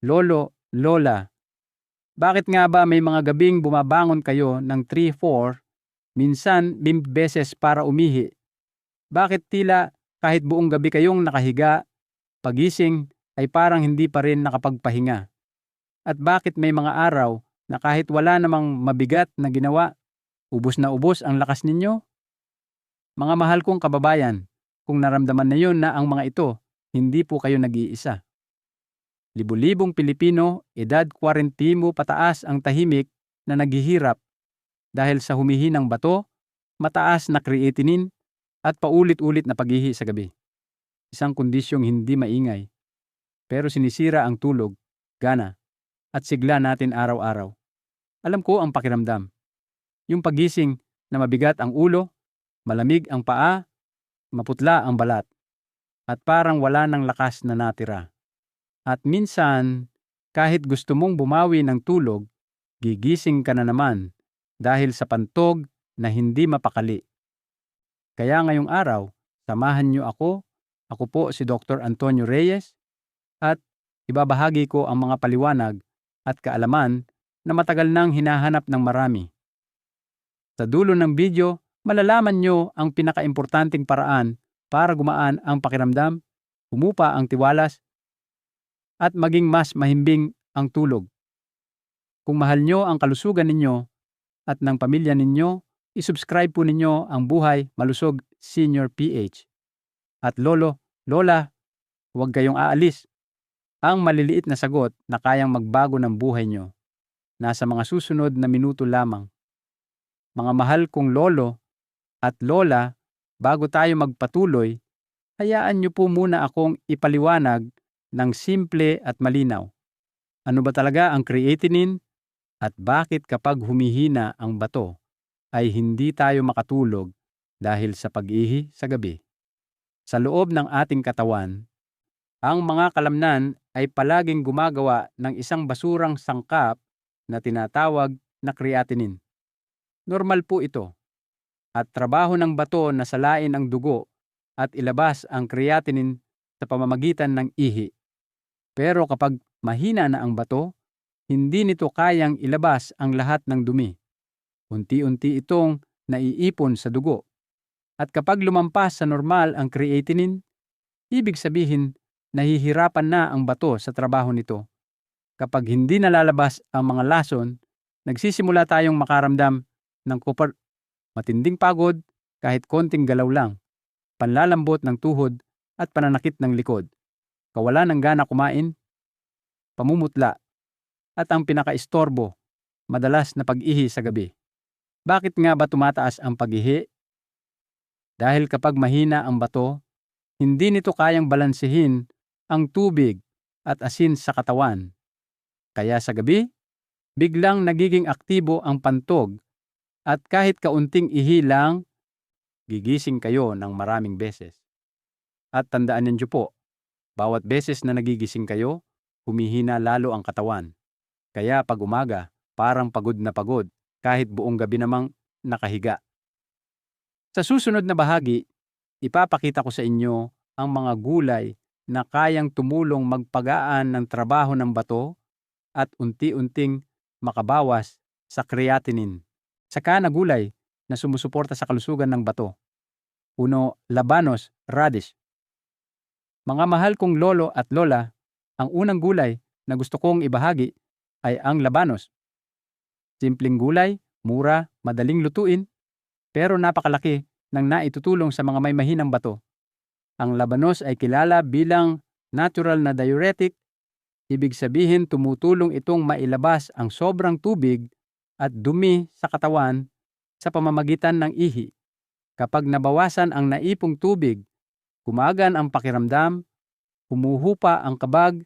Lolo, lola, bakit nga ba may mga gabing bumabangon kayo ng 3, 4, minsan 5 beses para umihi? Bakit tila kahit buong gabi kayong nakahiga, pagising ay parang hindi pa rin nakapagpahinga? At bakit may mga araw na kahit wala namang mabigat na ginawa, ubos na ubos ang lakas ninyo? Mga mahal kong kababayan, kung naramdaman niyo na ang mga ito, hindi po kayo nag-iisa. Libu-libong Pilipino, edad 40 pataas ang tahimik na naghihirap dahil sa humihinang bato, mataas na creatinine at paulit-ulit na paghihi sa gabi. Isang kondisyong hindi maingay, pero sinisira ang tulog, gana, at sigla natin araw-araw. Alam ko ang pakiramdam. Yung pagising na mabigat ang ulo, malamig ang paa, maputla ang balat, at parang wala ng lakas na natira. At minsan, kahit gusto mong bumawi ng tulog, gigising ka na naman dahil sa pantog na hindi mapakali. Kaya ngayong araw, samahan niyo ako po si Dr. Antonio Reyes, at ibabahagi ko ang mga paliwanag at kaalaman na matagal nang hinahanap ng marami. Sa dulo ng video, malalaman nyo ang pinakaimportanteng paraan para gumaan ang pakiramdam, humupa ang tiwalas, at maging mas mahimbing ang tulog. Kung mahal nyo ang kalusugan ninyo at ng pamilya ninyo, isubscribe po ninyo ang Buhay Malusog Senior PH. At lolo, lola, huwag kayong aalis. Ang maliliit na sagot na kayang magbago ng buhay nyo, nasa mga susunod na minuto lamang. Mga mahal kong lolo at lola, bago tayo magpatuloy, hayaan nyo po muna akong ipaliwanag ng simple at malinaw. Ano ba talaga ang creatinine at bakit kapag humihina ang bato ay hindi tayo makatulog dahil sa pag-ihi sa gabi? Sa loob ng ating katawan, ang mga kalamnan ay palaging gumagawa ng isang basurang sangkap na tinatawag na creatinine. Normal po ito, at trabaho ng bato na salain ang dugo at ilabas ang creatinine sa pamamagitan ng ihi. Pero kapag mahina na ang bato, hindi nito kayang ilabas ang lahat ng dumi. Unti-unti itong naiipon sa dugo. At kapag lumampas sa normal ang creatinine, ibig sabihin nahihirapan na ang bato sa trabaho nito. Kapag hindi nalalabas ang mga lason, nagsisimula tayong makaramdam ng matinding pagod kahit konting galaw lang, panlalambot ng tuhod at pananakit ng likod, kawalan ng gana kumain, pamumutla, at ang pinakaistorbo, madalas na pag-ihi sa gabi. Bakit nga ba tumataas ang pag-ihi? Dahil kapag mahina ang bato, hindi nito kayang balansehin ang tubig at asin sa katawan. Kaya sa gabi, biglang nagiging aktibo ang pantog at kahit kaunting ihi lang, gigising kayo ng maraming beses. At tandaan ninyo po, bawat beses na nagigising kayo, humihina lalo ang katawan. Kaya pag umaga, parang pagod na pagod kahit buong gabi namang nakahiga. Sa susunod na bahagi, ipapakita ko sa inyo ang mga gulay na kayang tumulong magpagaan ng trabaho ng bato at unti-unting makabawas sa creatinine. Saka na gulay na sumusuporta sa kalusugan ng bato. 1. Labanos, radish. Mga mahal kong lolo at lola, ang unang gulay na gusto kong ibahagi ay ang labanos. Simpleng gulay, mura, madaling lutuin, pero napakalaki ng naitutulong sa mga may mahinang bato. Ang labanos ay kilala bilang natural na diuretic, ibig sabihin tumutulong itong mailabas ang sobrang tubig at dumi sa katawan sa pamamagitan ng ihi. Kapag nabawasan ang naipong tubig, gumagaan ang pakiramdam, humuhupa ang kabag,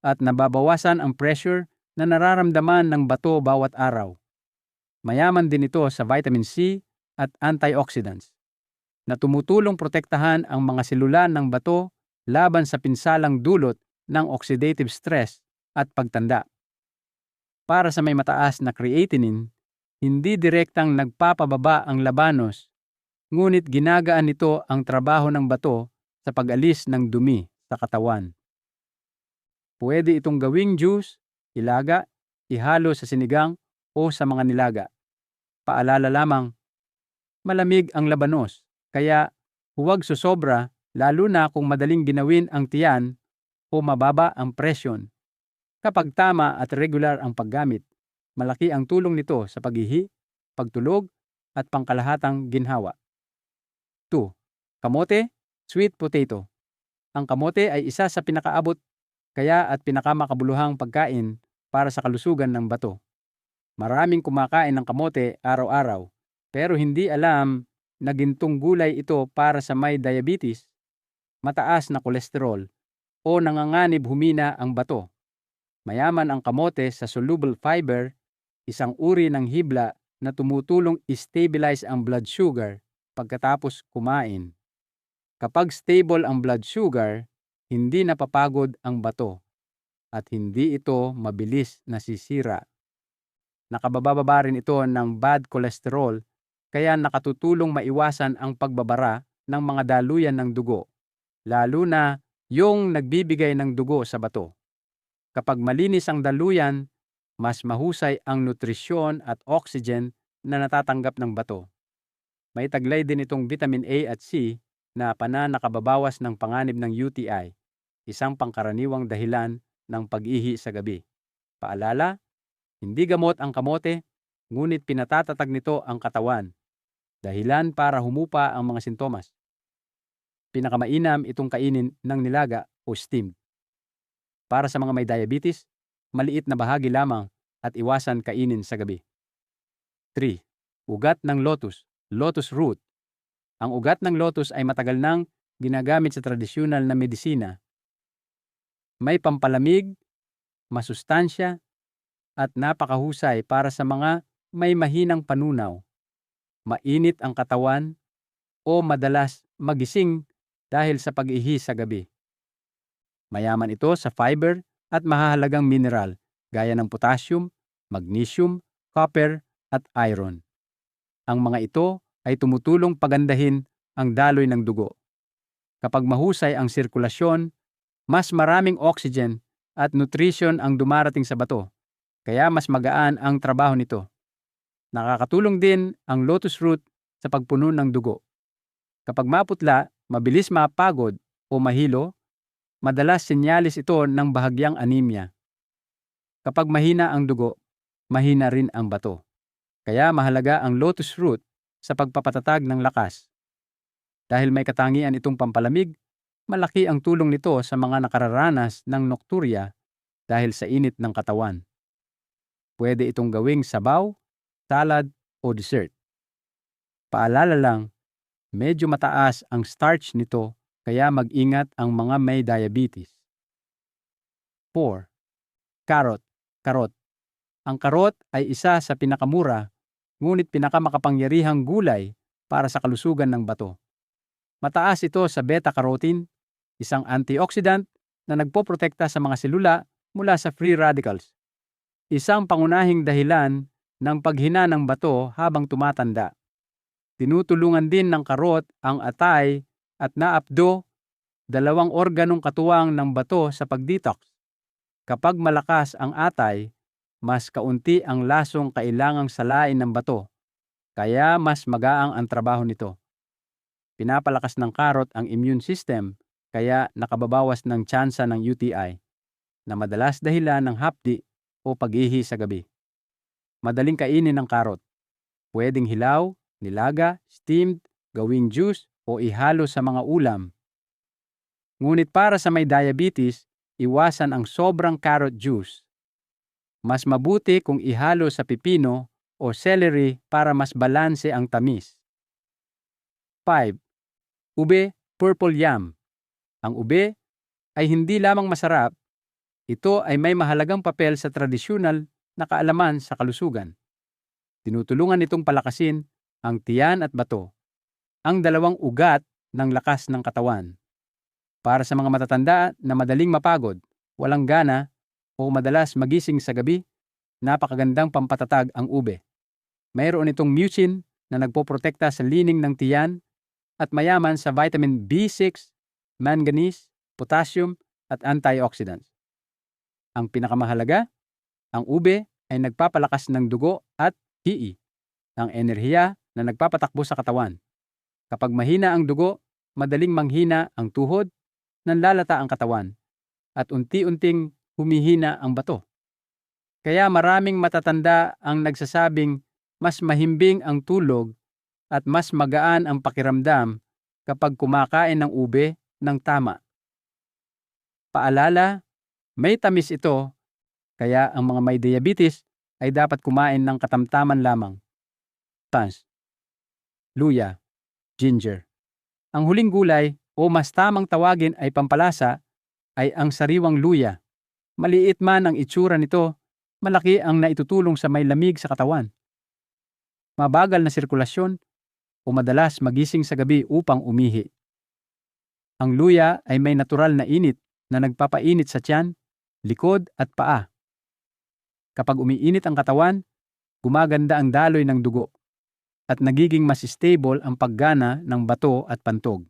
at nababawasan ang pressure na nararamdaman ng bato bawat araw. Mayaman din ito sa vitamin C at antioxidants na tumutulong protektahan ang mga selula ng bato laban sa pinsalang dulot ng oxidative stress at pagtanda. Para sa may mataas na creatinine, hindi direktang nagpapababa ang labanos, ngunit ginagaan nito ang trabaho ng bato sa pag-alis ng dumi sa katawan. Pwede itong gawing juice, ilaga, ihalo sa sinigang o sa mga nilaga. Paalala lamang, malamig ang labanos, kaya huwag susobra lalo na kung madaling ginawin ang tiyan o mababa ang presyon. Kapag tama at regular ang paggamit, malaki ang tulong nito sa paghihi, pagtulog, at pangkalahatang ginhawa. 2. Kamote, sweet potato. Ang kamote ay isa sa pinakaabot kaya at pinakamakabuluhang pagkain para sa kalusugan ng bato. Maraming kumakain ng kamote araw-araw, pero hindi alam na gintong gulay ito para sa may diabetes, mataas na kolesterol, o nanganganib humina ang bato. Mayaman ang kamote sa soluble fiber, isang uri ng hibla na tumutulong i-stabilize ang blood sugar pagkatapos kumain. Kapag stable ang blood sugar, hindi napapagod ang bato at hindi ito mabilis nasisira. Nakabababa rin ito ng bad cholesterol kaya nakatutulong maiwasan ang pagbabara ng mga daluyan ng dugo, lalo na yung nagbibigay ng dugo sa bato. Kapag malinis ang daluyan, mas mahusay ang nutrisyon at oxygen na natatanggap ng bato. May taglay din itong vitamin A at C na nakakababawas ng panganib ng UTI, isang pangkaraniwang dahilan ng pag-ihi sa gabi. Paalala, hindi gamot ang kamote, ngunit pinatatatag nito ang katawan, dahilan para humupa ang mga sintomas. Pinakamainam itong kainin ng nilaga o steamed. Para sa mga may diabetes, maliit na bahagi lamang at iwasan kainin sa gabi. 3. Ugat ng lotus, lotus root. Ang ugat ng lotus ay matagal nang ginagamit sa tradisyonal na medisina. May pampalamig, masustansya, at napakahusay para sa mga may mahinang panunaw, mainit ang katawan, o madalas magising dahil sa pag-ihi sa gabi. Mayaman ito sa fiber at mahahalagang mineral gaya ng potassium, magnesium, copper, at iron. Ang mga ito ay tumutulong pagandahin ang daloy ng dugo. Kapag mahusay ang sirkulasyon, mas maraming oxygen at nutrition ang dumarating sa bato, kaya mas magaan ang trabaho nito. Nakakatulong din ang lotus root sa pagpuno ng dugo. Kapag maputla, mabilis mapagod o mahilo, madalas senyalis ito ng bahagyang anemia. Kapag mahina ang dugo, mahina rin ang bato. Kaya mahalaga ang lotus root sa pagpapatatag ng lakas. Dahil may katangian itong pampalamig, malaki ang tulong nito sa mga nakararanas ng nocturia dahil sa init ng katawan. Pwede itong gawing sabaw, salad, o dessert. Paalala lang, medyo mataas ang starch nito kaya mag-ingat ang mga may diabetes. 4. Carrot, karot. Ang karot ay isa sa pinakamura ngunit pinakamakapangyarihang gulay para sa kalusugan ng bato. Mataas ito sa beta-carotene, isang antioxidant na nagpoprotekta sa mga selula mula sa free radicals. Isang pangunahing dahilan ng paghina ng bato habang tumatanda. Tinutulungan din ng karot ang atay at naapdo, dalawang organong katuwang ng bato sa pag-detox. Kapag malakas ang atay, mas kaunti ang lasong kailangang salain ng bato, kaya mas magaang ang trabaho nito. Pinapalakas ng karot ang immune system, kaya nakababawas ng tsansa ng UTI, na madalas dahilan ng hapdi o pag-ihi sa gabi. Madaling kainin ng karot. Pwedeng hilaw, nilaga, steamed, gawing juice, o ihalo sa mga ulam. Ngunit para sa may diabetes, iwasan ang sobrang carrot juice. Mas mabuti kung ihalo sa pipino o celery para mas balanse ang tamis. 5. Ube, purple yam. Ang ube ay hindi lamang masarap, ito ay may mahalagang papel sa tradisyonal na kaalaman sa kalusugan. Tinutulungan itong palakasin ang tiyan at bato, ang dalawang ugat ng lakas ng katawan. Para sa mga matatanda na madaling mapagod, walang gana, o madalas magising sa gabi, napakagandang pampatatag ang ube. Mayroon itong mucin na nagpoprotekta sa lining ng tiyan at mayaman sa vitamin B6, manganese, potassium at antioxidants. Ang pinakamahalaga, ang ube ay nagpapalakas ng dugo at hii, ang enerhiya na nagpapatakbo sa katawan. Kapag mahina ang dugo, madaling manghina ang tuhod, nanlalata ang katawan, at unti-unting humihina ang bato. Kaya maraming matatanda ang nagsasabing mas mahimbing ang tulog at mas magaan ang pakiramdam kapag kumakain ng ube ng tama. Paalala, may tamis ito, kaya ang mga may diabetes ay dapat kumain ng katamtaman lamang. Tans, luya, ginger. Ang huling gulay o mas tamang tawagin ay pampalasa ay ang sariwang luya. Maliit man ang itsura nito, malaki ang naitutulong sa may lamig sa katawan. Mabagal na sirkulasyon o madalas magising sa gabi upang umihi. Ang luya ay may natural na init na nagpapainit sa tiyan, likod at paa. Kapag umiinit ang katawan, gumaganda ang daloy ng dugo at nagiging mas stable ang paggana ng bato at pantog.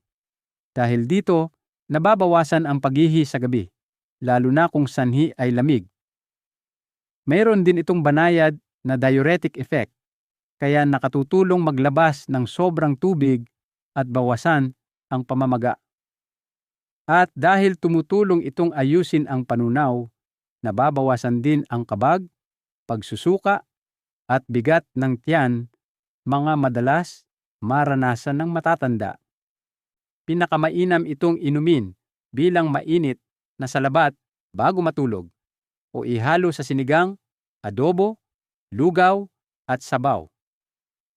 Dahil dito, nababawasan ang paghihi sa gabi, lalo na kung sanhi ay lamig. Mayroon din itong banayad na diuretic effect, kaya nakatutulong maglabas ng sobrang tubig at bawasan ang pamamaga. At dahil tumutulong itong ayusin ang panunaw, nababawasan din ang kabag, pagsusuka, at bigat ng tiyan, mga madalas maranasan ng matatanda. Pinakamainam itong inumin bilang mainit na salabat bago matulog o ihalo sa sinigang, adobo, lugaw, at sabaw.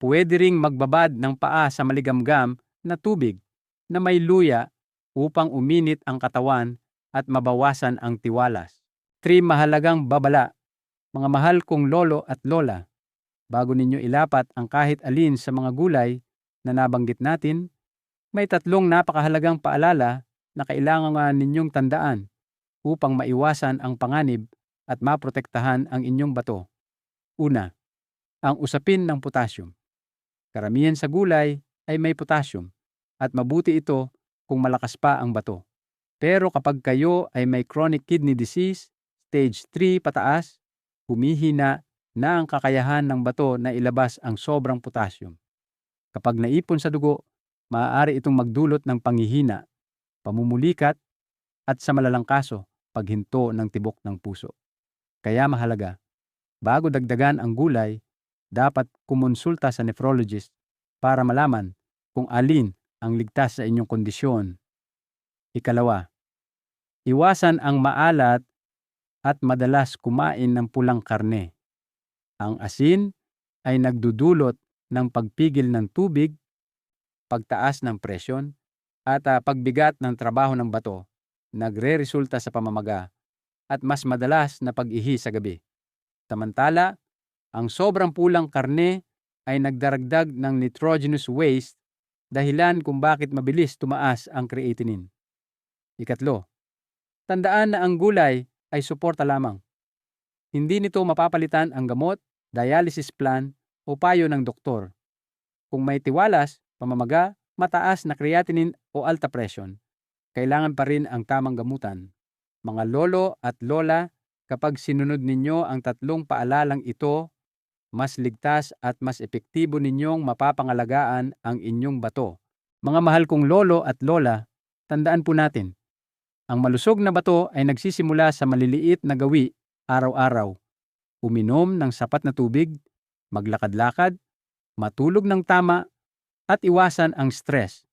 Pwede ring magbabad ng paa sa maligamgam na tubig na may luya upang uminit ang katawan at mabawasan ang tiwalas. 3 mahalagang babala. Mga mahal kong lolo at lola, bago ninyo ilapat ang kahit alin sa mga gulay na nabanggit natin, may 3 napakahalagang paalala na kailangan ninyong tandaan upang maiwasan ang panganib at maprotektahan ang inyong bato. Una, ang usapin ng potassium. Karamihan sa gulay ay may potassium at mabuti ito kung malakas pa ang bato. Pero kapag kayo ay may chronic kidney disease, stage 3 pataas, humihina na ang kakayahan ng bato na ilabas ang sobrang potassium. Kapag naipon sa dugo, maaari itong magdulot ng panghihina, pamumulikat, at sa malalang kaso, paghinto ng tibok ng puso. Kaya mahalaga, bago dagdagan ang gulay, dapat kumonsulta sa nephrologist para malaman kung alin ang ligtas sa inyong kondisyon. Ikalawa, iwasan ang maalat at madalas kumain ng pulang karne. Ang asin ay nagdudulot ng pagpigil ng tubig, pagtaas ng presyon, at pagbigat ng trabaho ng bato, nagre-resulta sa pamamaga at mas madalas na pag-ihi sa gabi. Samantala, ang sobrang pulang karne ay nagdaragdag ng nitrogenous waste, dahilan kung bakit mabilis tumaas ang creatinine. Ikatlo, tandaan na ang gulay ay suporta lamang. Hindi nito mapapalitan ang gamot, dialysis plan o payo ng doktor. Kung may tiwalas, pamamaga, mataas na creatinine o alta presyon, kailangan pa rin ang tamang gamutan. Mga lolo at lola, kapag sinunod ninyo ang 3 paalalang ito, mas ligtas at mas epektibo ninyong mapapangalagaan ang inyong bato. Mga mahal kong lolo at lola, tandaan po natin, ang malusog na bato ay nagsisimula sa maliliit na gawi araw-araw. Uminom ng sapat na tubig, maglakad-lakad, matulog ng tama, at iwasan ang stress.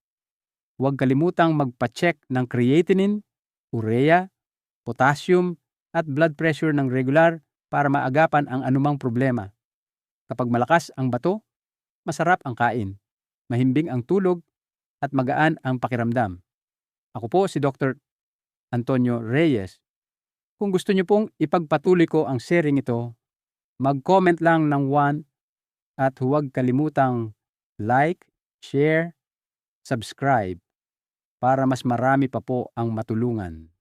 Huwag kalimutang magpa-check ng creatinine, urea, potassium, at blood pressure ng regular para maagapan ang anumang problema. Kapag malakas ang bato, masarap ang kain, mahimbing ang tulog, at magaan ang pakiramdam. Ako po si Dr. Antonio Reyes. Kung gusto niyo pong ipagpatuloy ko ang sharing ito, mag-comment lang ng 1 at huwag kalimutang like, share, subscribe para mas marami pa po ang matulungan.